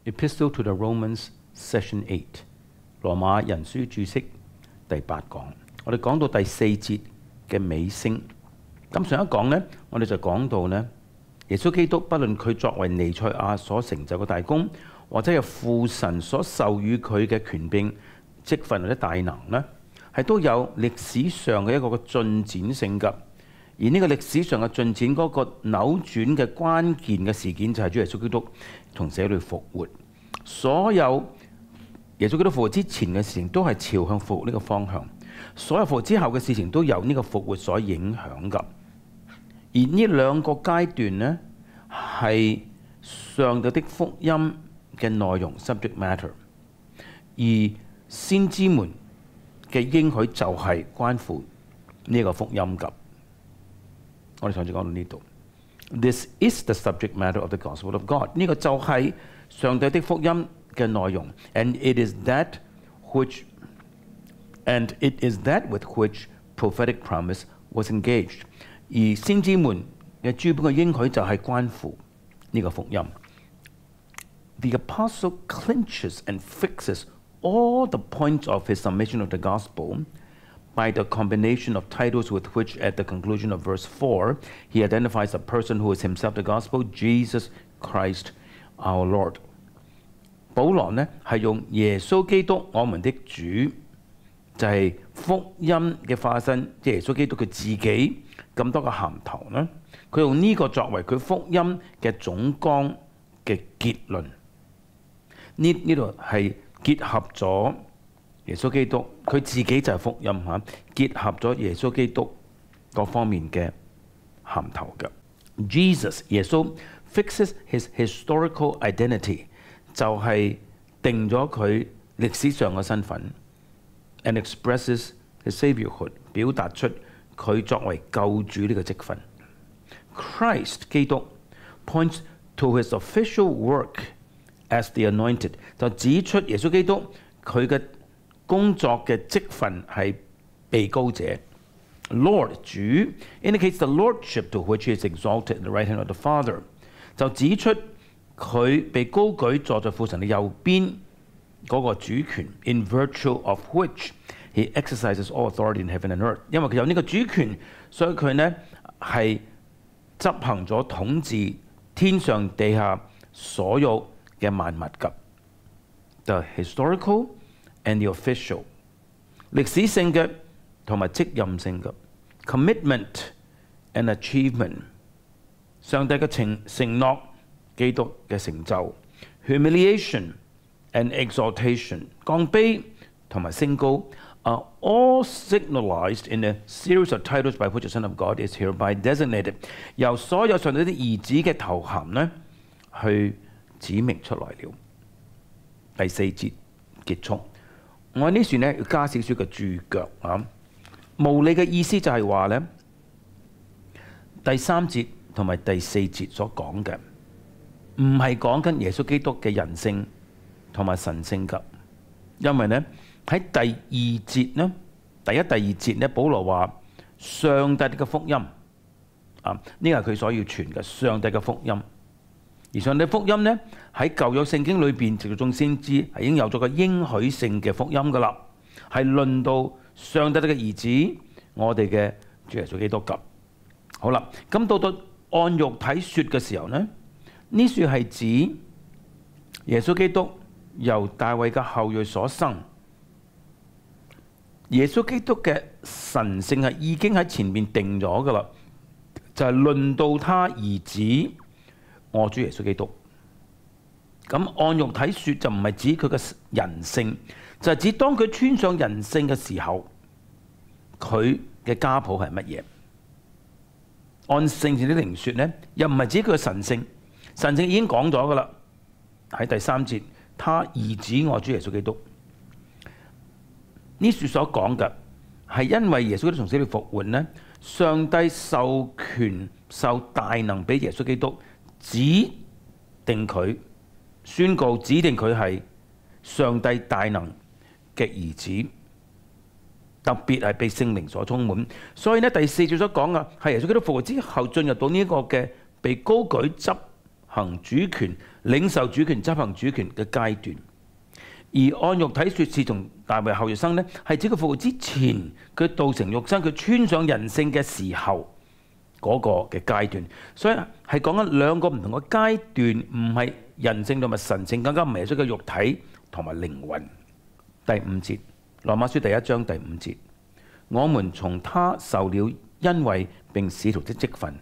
Epistle to the Romans Session 8， 羅馬人書注釋第8講。我哋講到第4節嘅尾聲。咁上一講呢，我哋就講到呢，耶穌基督不論佢作為彌賽亞所成就嘅大功，或者係父神所授予佢嘅權柄、職分或者大能呢，係都有歷史上嘅一個進展性㗎。而呢個歷史上嘅進展嗰個扭轉嘅關鍵嘅事件就係主耶穌基督從死裏復活。所有耶穌基督復活之前嘅事情都係朝向復活呢個方向，所有復活之後嘅事情都由呢個復活所影響㗎。而呢兩個階段呢，係上帝的福音嘅內容 subject matter， 而先知們嘅應許就係關乎呢個福音㗎。我哋上次講到呢度 ，This is the subject matter of the gospel of God。呢個就係上帝的福音嘅內容 ，and it is that with which prophetic promise was engaged。而先知們嘅諸般嘅應許就係關乎呢個福音。The apostle clinches and fixes all the points of his submission of the gospel by the combination of titles with which at the conclusion of verse 4 he identifies a person who is himself the gospel, Jesus Christ our Lord。 保羅呢係用耶穌基督我們的主，就係福音嘅化身，即係耶穌基督佢自己咁多個銜頭呢，佢用呢個作為佢福音嘅總綱嘅結論。呢度係結合咗耶穌基督，佢自己就係福音嚇，結合咗耶穌基督各方面嘅銜頭嘅。Jesus 耶穌 fixes his historical identity， 就係定咗佢歷史上嘅身份 ，and expresses his saviourhood， 表達出佢作為救主呢個職分。Christ 基督 points to his official work as the anointed， 就指出耶穌基督佢嘅工作嘅職分係被膏者。Lord 主 indicates the lordship to which he is exalted in the right hand of the Father， 就指出佢被高舉坐在父神嘅右邊嗰個主權 ，in virtue of which he exercises all authority in heaven and earth。因為佢有呢個主權，所以佢呢係執行咗統治天上地下所有嘅萬物㗎。The historical and the official， 歷史性嘅同埋職任性嘅 commitment and achievement， 上帝嘅承諾，基督嘅成就 humiliation and exaltation， 降卑同埋升高 are all signalized in a series of titles by which the Son of God is hereby designated， 由所有上帝的兒子嘅頭銜呢去指明出來了。第4節結束。我呢處呢要加少少嘅注腳啊，無理嘅意思就係話呢，第3節同埋第4節所講嘅，唔係講緊耶穌基督嘅人性同埋神性㗎，因為呢喺第2節呢，第1、第2節呢，保羅話上帝嘅福音啊，呢個係佢所要傳嘅上帝嘅福音。而上帝福音呢，喺舊約聖經裏邊，直到眾先知係已經有咗個應許性嘅福音㗎啦，係論到上帝嘅兒子，我哋嘅主耶穌基督㗎。好啦，咁到按肉體説嘅時候呢，呢處係指耶穌基督由大衛嘅後裔所生。耶穌基督嘅神性係已經喺前面定咗㗎啦，就係論到他兒子。我主耶穌基督，咁按肉體説就唔係指佢嘅人性，就係指當佢穿上人性嘅時候，佢嘅家譜係乜嘢？按聖經的靈説呢，又唔係指佢嘅神性，神性已經講咗噶啦，喺第3節，他兒子我主耶穌基督。呢處所講嘅係因為耶穌基督從死裏復活呢，上帝授權受大能俾耶穌基督。指定佢宣告指定佢係上帝大能嘅兒子，特別係被聖靈所充滿。所以呢，第4節所講嘅係耶穌基督復活之後進入到呢一個嘅被高舉執行主權領受主權、執行主權嘅階段。而按肉體説是從大衛後裔生呢，係指佢復活之前，佢道成肉身，佢穿上人性嘅時候嗰個嘅階段。所以係講緊兩個唔同嘅階段，唔係人性同埋神性，更加唔係耶穌嘅肉體同埋靈魂。第5節，羅馬書第1章第5節，我們從他受了恩惠並使徒的職分，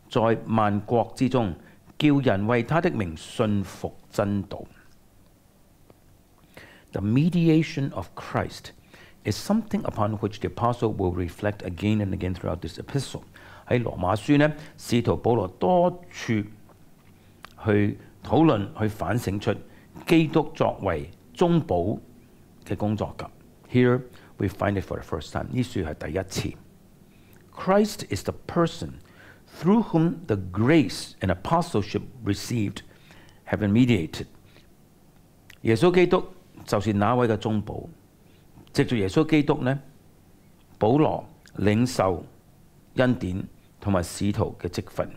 在萬國之中，叫人為他的名信服真道。The mediation of Christ is something upon which the apostle will reflect again and again throughout this epistle. 喺羅馬書呢，使徒保羅多處去討論、去反省出基督作為中保嘅工作㗎。Here we find it for the first time. 呢處係第一次。Christ is the person through whom the grace and apostleship received have been mediated. 耶穌基督就是那位嘅中保，藉住耶穌基督呢，保羅領受恩典同埋使徒嘅職分，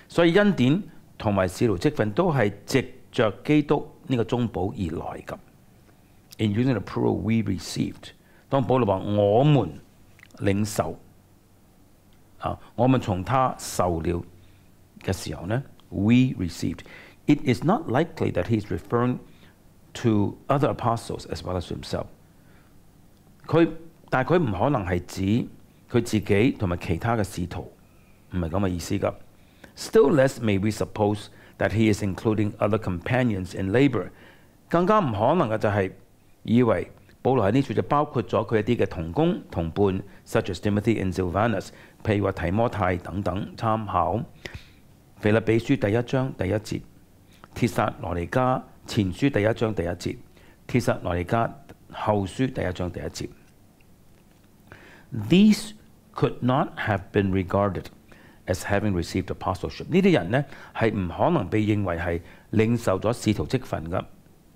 所以恩典同埋使徒職分都係藉着基督呢個中保而來嘅。In using the plural we received， 當保羅話我們領受我們從他受了嘅時候呢 ，we received。It is not likely that he is referring to other apostles as well as himself。但係佢唔可能係指佢自己同埋其他嘅使徒，唔係咁嘅意思㗎。Still less may we suppose that he is including other companions in labour。更加唔可能嘅就係以為保羅喺呢處就包括咗佢一啲嘅同工同伴 ，such as Timothy and Silvanus， 譬如話提摩太等等。參考腓立比書第1章第1節，帖撒羅尼迦前書第1章第1節，帖撒羅尼迦後書第1章第1節。These could not have been regarded as having received apostleship。呢啲人呢係唔可能被認為係領受咗使徒職分㗎。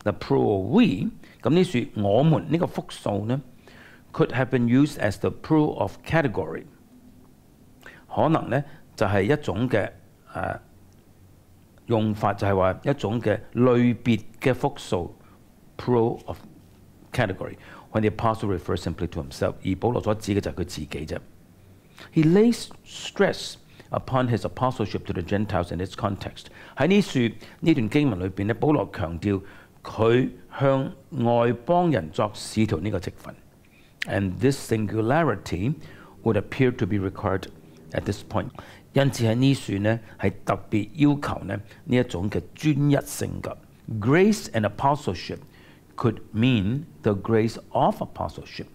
The plural we， 咁呢處我們呢個複數呢 ，could have been used as the plural of category。可能呢就係一種嘅用法，就係話一種嘅類別嘅複數 plural of category。When the apostle refers simply to himself， 而保羅所指嘅就係佢自己啫。He lays stress upon his apostleship to the Gentiles in its context。喺呢處呢段經文裏邊咧，保羅強調佢向外邦人作使徒呢個職分。And this singularity would appear to be required at this point。因此喺呢處呢係特別要求呢一種嘅專一性嘅。Grace and apostleship could mean the grace of apostleship。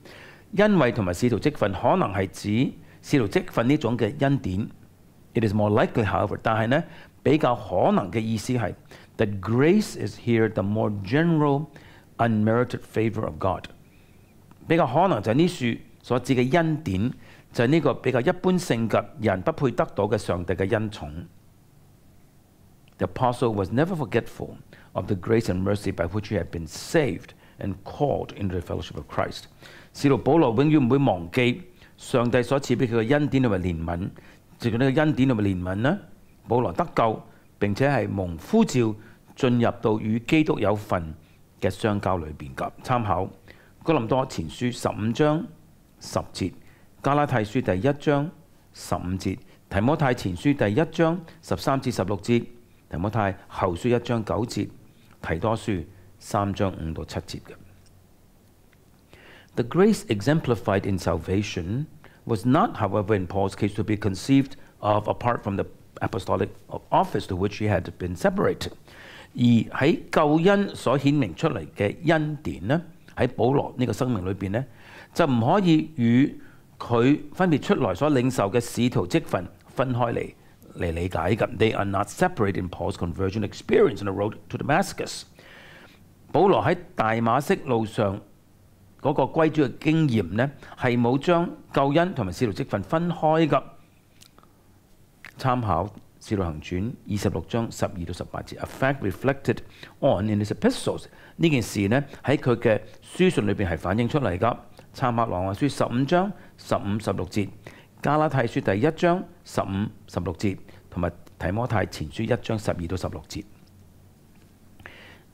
恩惠同埋使徒職分可能係指使徒職分呢種嘅恩典。It is more likely, however， 但係呢比較可能嘅意思係 that grace is here the more general unmerited favor of God。比較可能就係呢處所指嘅恩典，就係呢個比較一般性嘅人不配得到嘅上帝嘅恩寵。The apostle was never forgetful of the grace and mercy by which he had been saved and called into the fellowship of Christ。使徒保羅永遠唔會忘記上帝所賜俾佢嘅恩典同埋憐憫。藉住呢個恩典同埋憐憫呢，保羅得救並且係蒙呼召進入到與基督有份嘅相交裏邊㗎。參考哥林多前書15章10節，加拉太書第1章15節，提摩太前書第1章13至16節，提摩太後書1章9節，提多書3章5到7節嘅。The grace exemplified in salvation was not, however, in Paul's case, to be conceived of apart from the apostolic office to which he had been separated。而喺救恩所顯明出嚟嘅恩典呢，喺保羅呢個生命裏邊呢，就唔可以與佢分別出來所領受嘅使徒職分分開嚟理解嘅。They are not separate in Paul's conversion experience on the road to Damascus。保羅喺大馬色路上嗰個歸主嘅經驗呢，係冇將救恩同埋使徒職分分開㗎。參考《使徒行傳》26章12到18節 ，a fact reflected on in his epistles。呢件事呢喺佢嘅書信裏邊係反映出嚟㗎。參考《羅馬書》15章15、16節，《加拉太書》第1章15、16節，同埋《提摩太前書》1章12到16節。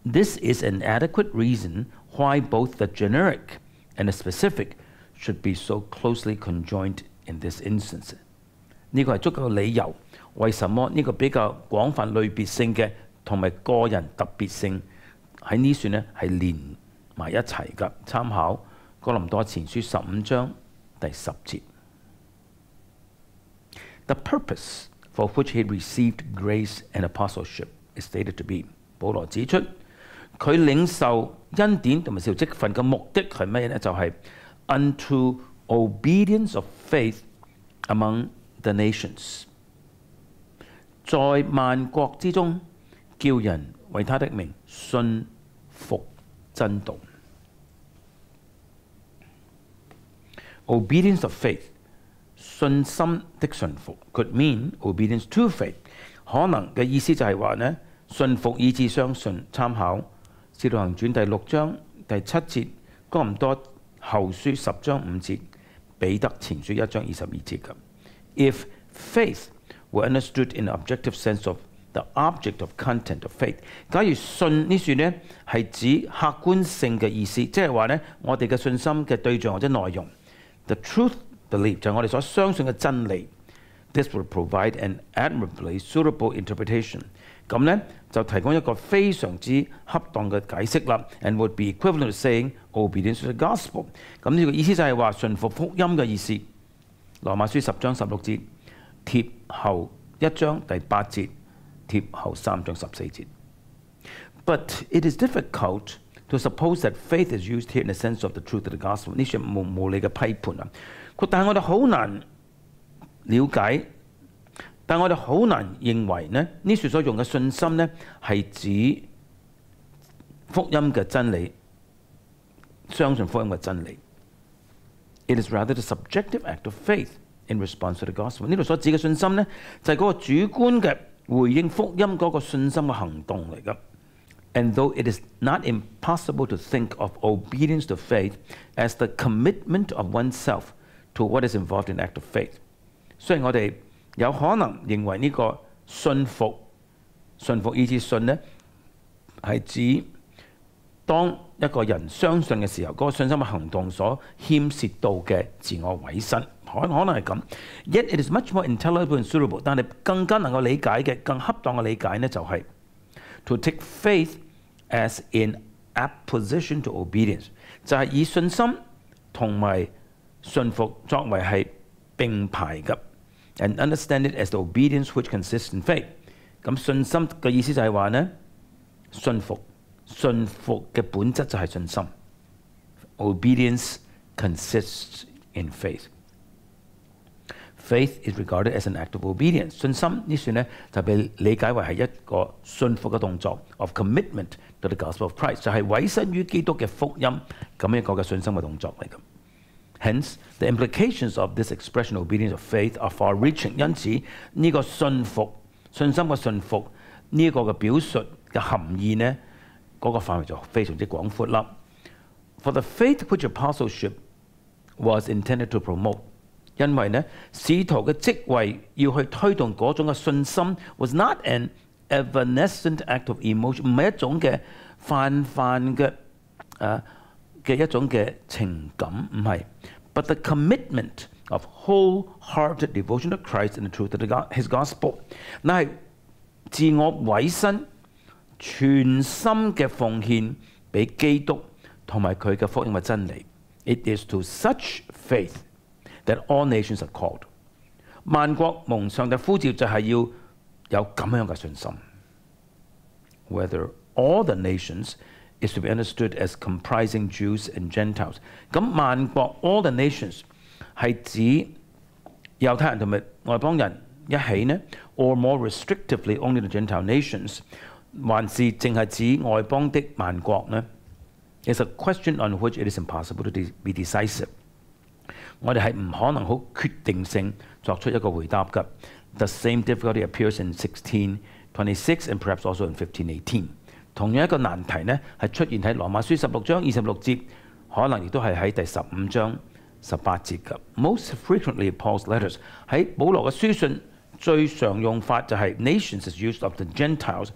This is an adequate reason why both the generic and the specific should be so closely conjoined in this instance. 呢個係足夠嘅理由，為什麼呢個比較廣泛類別性嘅同埋個人特別性喺呢處呢係連埋一齊㗎。參考哥林多前書15章第10節。The purpose for which he received grace and apostleship is stated to be， 保羅指出佢領受恩典同埋召職份嘅目的係咩呢？就係 unto obedience of faith among the nations， 在萬國之中叫人為他的名信服真道。Obedience of faith， 信心的順服 could mean obedience to faith， 可能嘅意思就係話呢，信服以致相信。參考《使徒行傳》第6章第7節，哥林多後書10章5節，彼得前書1章22節嘅。If faith were understood in the objective sense of the object of content of faith， 假如信呢處呢係指客觀性嘅意思，即係話呢，我哋嘅信心嘅對象或者內容 ，the truth belief 就係我哋所相信嘅真理。This would provide an admirably suitable interpretation。咁呢就提供一個非常之恰當嘅解釋啦。And would be equivalent to saying obedience to the gospel。咁呢個意思就係話順服福音嘅意思。羅馬書10章16節，帖後1章第8節，帖後3章14節。But it is difficult to suppose that faith is used here in the sense of the truth of the gospel。呢處無理嘅批判啊！但係我哋好難了解，但我哋好難認為呢處所用嘅信心呢係指福音嘅真理，相信福音嘅真理。It is rather the subjective act of faith in response to the gospel。呢度所指嘅信心呢，就係嗰個主觀嘅回應福音嗰個信心嘅行動嚟㗎。And though it is not impossible to think of obedience to faith as the commitment of oneself to what is involved in act of faith， 雖然我哋有可能認為呢個信服以至信呢係指當一個人相信嘅時候，嗰個信心嘅行動所牽涉到嘅自我委身，可能係咁。Yet it is much more intelligible and suitable， 但係更加能夠理解嘅、更恰當嘅理解呢，就係 to take faith as in apposition to obedience， 就係以信心同埋信服作為係並排嘅 ，and understand it as the obedience which consists in faith。咁信心嘅意思就係話呢，信服嘅本質就係信心。Obedience consists in faith。Faith is regarded as an act of obedience。信心呢算呢就被理解為係一個信服嘅動作 of commitment to the gospel of Christ， 就係委身於基督嘅福音咁一個嘅信心嘅動作嚟嘅。Hence, the implications of this expression obedience of faith are far-reaching。因此呢個信心嘅信服呢個嘅表述嘅含義呢，嗰個範圍就非常之廣闊啦。For the faith which apostleship was intended to promote， 因為呢使徒嘅職位要去推動嗰種嘅信心 was not an evanescent act of emotion， 唔係一種嘅泛嘅一種嘅情感，唔係。But the commitment of wholehearted devotion to Christ and the truth of His gospel， 乃係自我委身、全心嘅奉獻俾基督同埋佢嘅福音嘅真理。It is to such faith that all nations are called。萬國蒙上帝呼召就係要有咁樣嘅信心。Whether all the nations is to be understood as comprising Jews and Gentiles。咁萬國 all the nations 係指猶太人同埋外邦人一起呢 ，or more restrictively only the Gentile nations， 還是淨係指外邦的萬國呢 ？It's a question on which it is impossible to be decisive。我哋係唔可能好決定性作出一個回答㗎。The same difficulty appears in 1626 and perhaps also in 1518。同樣一個難題呢，係出現喺羅馬書16章26節，可能亦都係喺第15章18節嘅。Most frequently Paul's letters 喺保羅嘅書信最常用法就係 nations is used of the Gentiles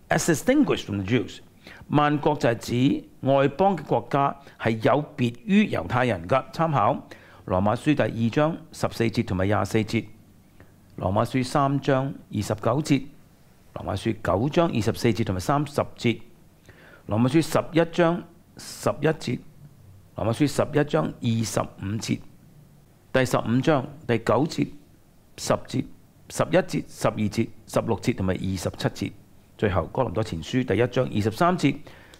as distinguished from the Jews。萬國就係指外邦嘅國家係有別於猶太人㗎。參考羅馬書第2章14節同埋24節，羅馬書3章29節，羅馬書9章24節同埋30節，羅馬書11章11節，羅馬書11章25節，第15章第9節、10節、11節、12節、16節同埋27節。最後哥林多前書第1章23節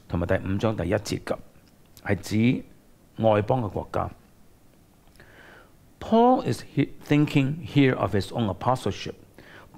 同埋第5章第1節㗎，係指外邦嘅國家。Paul is thinking here of his own apostleship。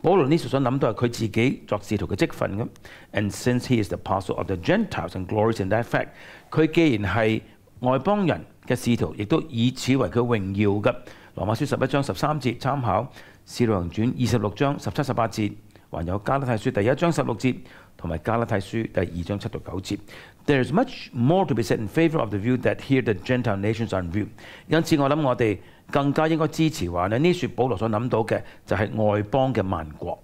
保羅呢時所諗到係佢自己作使徒嘅職分咁。And since he is the apostle of the Gentiles and glories in that fact， 佢既然係外邦人嘅使徒，亦都以此為佢榮耀嘅。羅馬書11章13節，參考使徒行傳26章17、18節。還有加拉太書第1章16節同埋加拉太書第2章7到9節。There is much more to be said in favor of the view that here the Gentile nations are in view。因此我諗我哋更加應該支持話呢處保羅所諗到嘅就係外邦嘅萬國。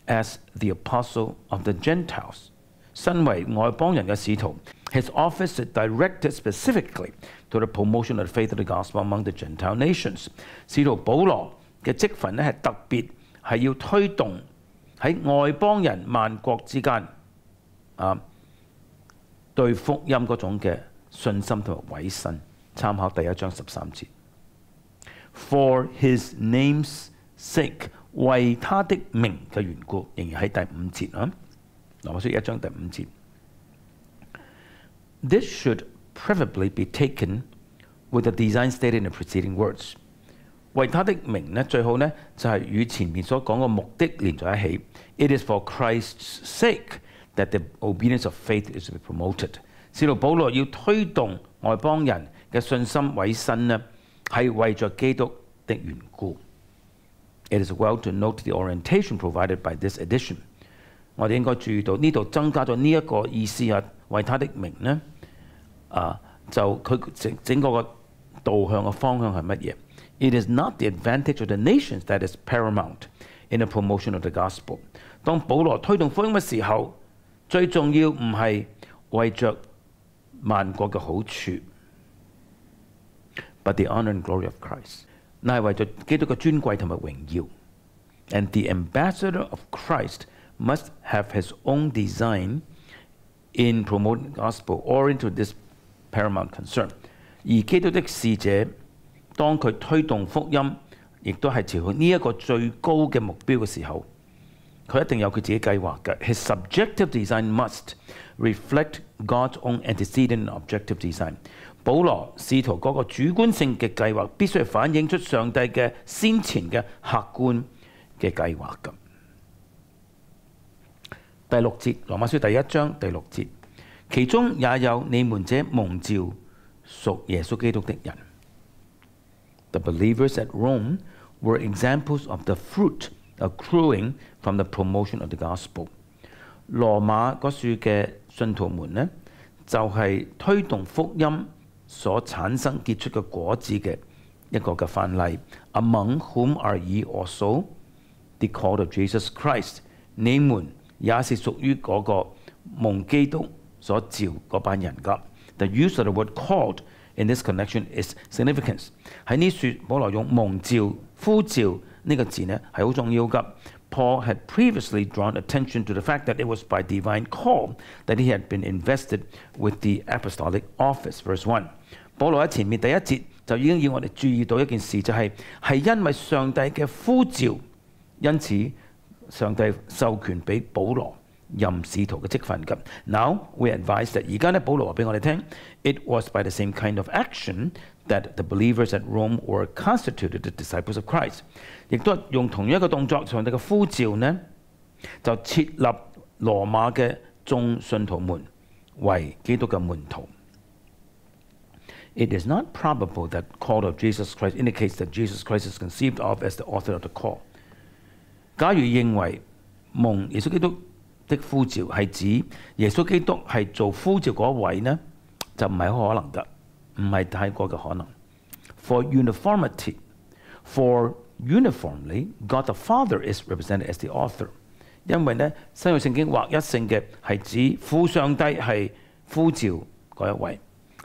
As the apostle of the Gentiles， 身為外邦人嘅使徒 ，his office is directed specifically to the promotion of the faith of the gospel among the Gentile nations。使徒保羅嘅職分呢係特別係要推動喺外邦人萬國之間對福音嗰種嘅信心同埋委身。參考第1章13節。For his name's sake， 為他的名嘅緣故，仍然喺第5節啊。羅馬書1章第5節。This should preferably be taken with the design stated in the preceding words。為他的名呢，最好呢就係與前面所講嘅目的連在一起。It is for Christ's sake that the obedience of faith is to be promoted。使徒保羅要推動外邦人嘅信心委身呢，係為着基督的緣故。It is well to note the orientation provided by this addition。我哋應該注意到呢度增加咗呢一個意思啊，為他的名呢，就佢整個個導向嘅方向係乜嘢？It is not the advantage of the nations that is paramount in the promotion of the gospel。當保羅推動福音嘅時候，最重要唔係為着萬國嘅好處 ，but the honor and glory of Christ， 乃係為着基督嘅尊貴同埋榮耀。And the ambassador of Christ must have his own design in promoting the gospel or into this paramount concern。而基督的使者當佢推動福音，亦都係朝向呢一個最高嘅目標嘅時候，佢一定有佢自己計劃嘅。His subjective design must reflect God's own antecedent and objective design。保羅使徒嗰個主觀性嘅計劃，必須係反映出上帝嘅先前嘅客觀嘅計劃嘅。第6節，羅馬書第1章第6節，其中也有你們這蒙召屬耶穌基督的人。The believers at Rome were examples of the fruit accruing from the promotion of the gospel。羅馬嗰處嘅信徒們呢，就係推動福音所產生結出嘅果子嘅一個嘅範例。Among whom are ye also the called of Jesus Christ？ 你們也是屬於嗰個蒙基督所召嗰班人㗎。The use of the word called in this connection is significant。喺呢處保羅用蒙召、呼召呢個字呢係好重要㗎。Paul had previously drawn attention to the fact that it was by divine call that he had been invested with the apostolic office. Verse 1， 保羅喺前面第1節就已經要我哋注意到一件事，就係因為上帝嘅呼召，因此上帝授權俾保羅任使徒嘅職分㗎。Now we advise that 而家呢，保羅話俾我哋聽 ，it was by the same kind of action that the believers at Rome were constituted the disciples of Christ。亦都用同一個動作，上帝嘅呼召呢，就設立羅馬嘅眾信徒們為基督嘅門徒。It is not probable that call of Jesus Christ indicates that Jesus Christ is conceived of as the author of the call。假如認為蒙耶穌基督的呼召係指耶穌基督係做呼召嗰位呢，就唔係可能㗎，唔係太過嘅可能。For uniformly, God the Father is represented as the author。因為呢新約聖經劃一性嘅係指父上帝係呼召嗰一位。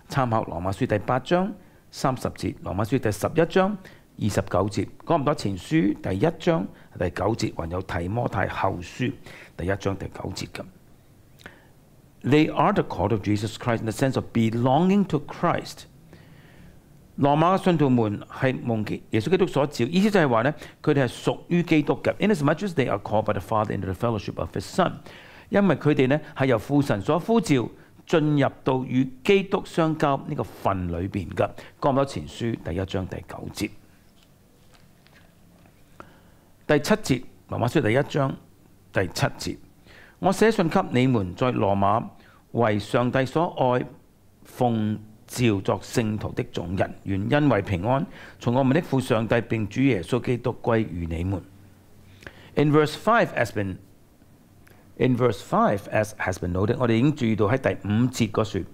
參考羅馬書第8章30節，羅馬書第11章29節，哥林多前書第1章第9節，還有提摩太後書第1章第9節咁。They are the called of Jesus Christ in the sense of belonging to Christ。羅馬嘅信徒們係蒙耶穌基督所召，意思就係話呢，佢哋係屬於基督嘅。Inasmuch as they are called by the Father into the fellowship of His Son， 因為佢哋呢係由父神所呼召，進入到與基督相交呢個份裏邊嘅。哥林多前書第1章第9節。第7節，羅馬書第1章第7節，我寫信給你們在羅馬為上帝所愛奉召作聖徒的眾人，願恩惠平安從我們的父上帝並主耶穌基督歸於你們。In verse 5 as has been noted， 我哋已經注意到喺第5節嗰説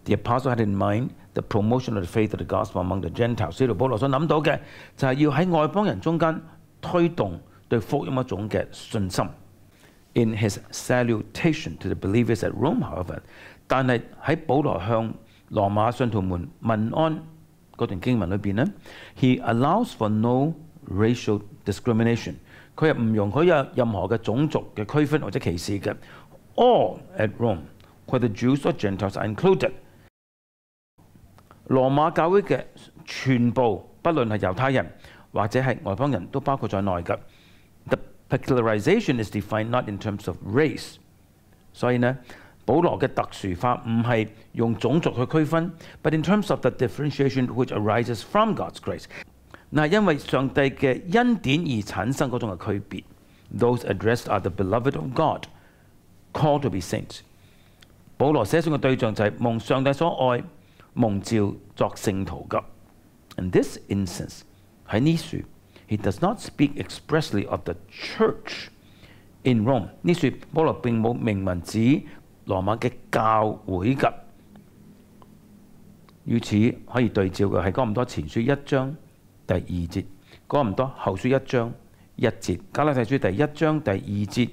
，The apostle had in mind the promotion of the faith of the gospel among the Gentiles。使徒保羅所諗到嘅就係要喺外邦人中間推動對福音一種嘅信心。In his salutation to the believers at Rome, however， 但係喺保羅向羅馬信徒們問安嗰段經文裏邊呢 ，he allows for no racial discrimination。佢係唔容許有任何嘅種族嘅區分或者歧視嘅。All at Rome, whether Jews or Gentiles are included。羅馬教會嘅全部，不論係猶太人或者係外邦人都包括在內嘅。The particularization is defined not in terms of race。所以呢，保羅嘅特殊化唔係用種族去區分 ，but in terms of the differentiation which arises from God's grace。嗱，因為上帝嘅恩典而產生嗰種嘅區別。Those addressed are the beloved of God, called to be saints。保羅寫信嘅對象就係蒙上帝所愛、蒙召作聖徒嘅。In this instance，喺呢處 ，he does not speak expressly of the church in Rome。呢處保羅並冇明文指羅馬嘅教會嘅。與此可以對照嘅係哥林多前書1章第2節，哥林多後書1章1節，加拉太書第1章第2節，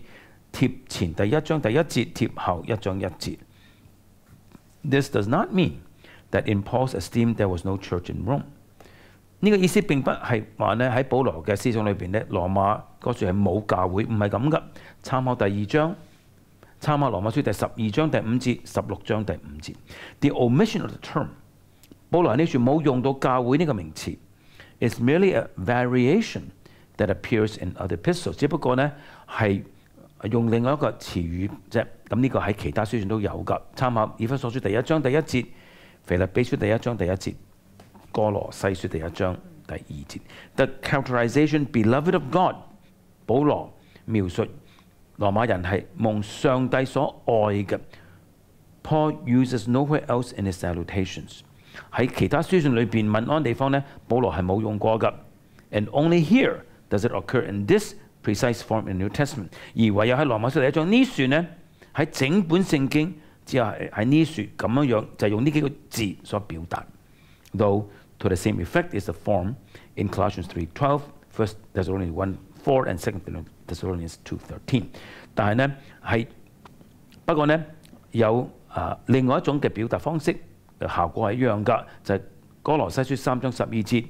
貼前第1章第1節，貼後1章1節。This does not mean that in Paul's esteem there was no church in Rome。呢個意思並不係話呢喺保羅嘅思想裏邊呢，羅馬嗰處係冇教會，唔係咁嘅。參考第2章，參考羅馬書第12章第5節、16章第5節。The omission of the term， 保羅呢處冇用到教會呢個名詞。It's merely a variation that appears in other epistles。只不過呢係用另外一個詞語啫。咁呢個喺其他書信都有㗎。參考以弗所書第1章第1節、腓立比書第1章第1節、哥羅西書第1章第2節。The characterization beloved of God， 保羅描述羅馬人係蒙上帝所愛嘅。Paul uses nowhere else in his salutations。喺其他書信裏邊問安地方呢，保羅係冇用過㗎。And only here does it occur in this precise form in the New Testament。而唯有喺羅馬書第1章呢處呢，喺整本聖經只係喺呢處咁樣樣，就係用呢幾個字所表達。Though to the same effect is the form in Colossians 3:12, 1 Thessalonians 1:4 and 2 Thessalonians 2:13。但係呢係不過呢有另外一種嘅表達方式。效果係一樣㗎，就係哥羅西書3章12節、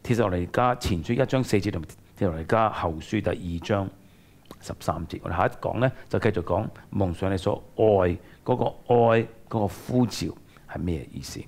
帖撒羅尼迦前書1章4節同帖撒羅尼迦後書第2章13節。我哋下一講呢，就繼續講蒙上帝所愛嗰個愛嗰個呼召係咩意思。